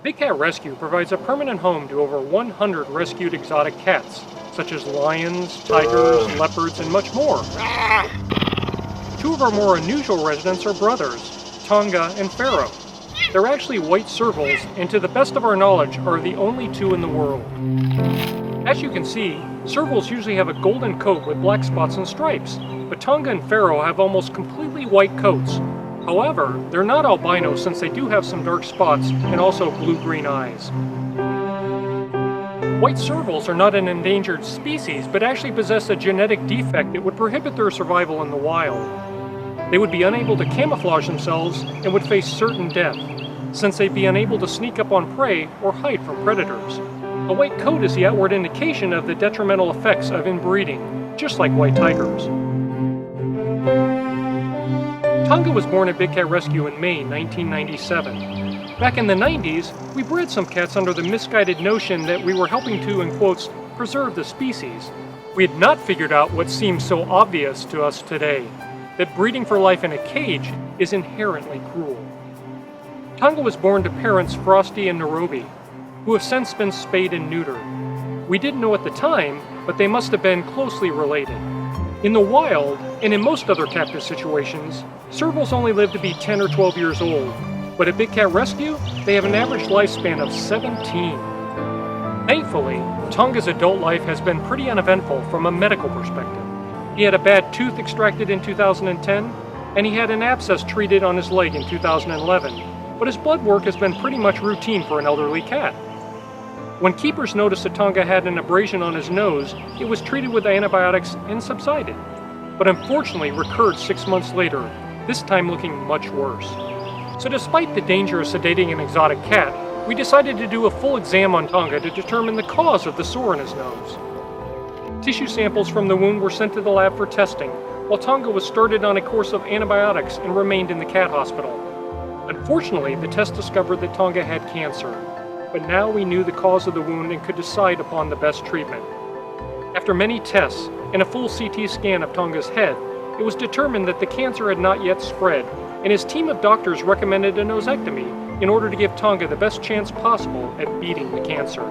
Big Cat Rescue provides a permanent home to over 100 rescued exotic cats, such as lions, tigers, leopards, and much more. Two of our more unusual residents are brothers, Tonga and Pharaoh. They're actually white servals, and to the best of our knowledge, are the only two in the world. As you can see, servals usually have a golden coat with black spots and stripes, but Tonga and Pharaoh have almost completely white coats. However, they're not albino since they do have some dark spots and also blue-green eyes. White servals are not an endangered species, but actually possess a genetic defect that would prohibit their survival in the wild. They would be unable to camouflage themselves and would face certain death, since they'd be unable to sneak up on prey or hide from predators. A white coat is the outward indication of the detrimental effects of inbreeding, just like white tigers. Tonga was born at Big Cat Rescue in May 1997. Back in the 90s, we bred some cats under the misguided notion that we were helping to, in quotes, preserve the species. We had not figured out what seems so obvious to us today, that breeding for life in a cage is inherently cruel. Tonga was born to parents Frosty and Nairobi, who have since been spayed and neutered. We didn't know at the time, but they must have been closely related. In the wild, and in most other captive situations, servals only live to be 10 or 12 years old, but at Big Cat Rescue, they have an average lifespan of 17. Thankfully, Tonga's adult life has been pretty uneventful from a medical perspective. He had a bad tooth extracted in 2010, and he had an abscess treated on his leg in 2011, but his blood work has been pretty much routine for an elderly cat. When keepers noticed that Tonga had an abrasion on his nose, it was treated with antibiotics and subsided, but unfortunately recurred 6 months later, this time looking much worse. So despite the danger of sedating an exotic cat, we decided to do a full exam on Tonga to determine the cause of the sore in his nose. Tissue samples from the wound were sent to the lab for testing, while Tonga was started on a course of antibiotics and remained in the cat hospital. Unfortunately, the test discovered that Tonga had cancer, but now we knew the cause of the wound and could decide upon the best treatment. After many tests and a full CT scan of Tonga's head, it was determined that the cancer had not yet spread, and his team of doctors recommended a nosectomy in order to give Tonga the best chance possible at beating the cancer.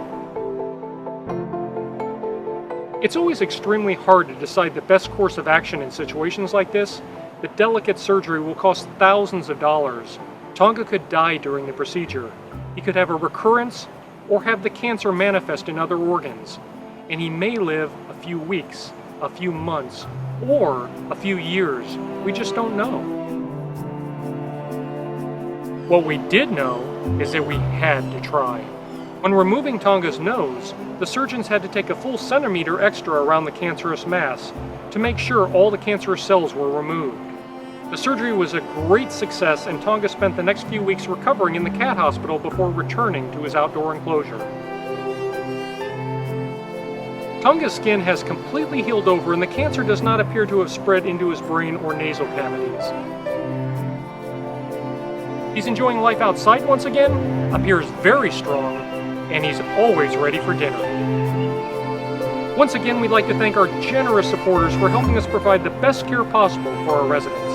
It's always extremely hard to decide the best course of action in situations like this. The delicate surgery will cost thousands of dollars. Tonga could die during the procedure. He could have a recurrence or have the cancer manifest in other organs, and he may live a few weeks, a few months, or a few years. We just don't know. What we did know is that we had to try. When removing Tonga's nose, the surgeons had to take a full centimeter extra around the cancerous mass to make sure all the cancerous cells were removed. The surgery was a great success, and Tonga spent the next few weeks recovering in the cat hospital before returning to his outdoor enclosure. Tonga's skin has completely healed over, and the cancer does not appear to have spread into his brain or nasal cavities. He's enjoying life outside once again, appears very strong, and he's always ready for dinner. Once again, we'd like to thank our generous supporters for helping us provide the best care possible for our residents.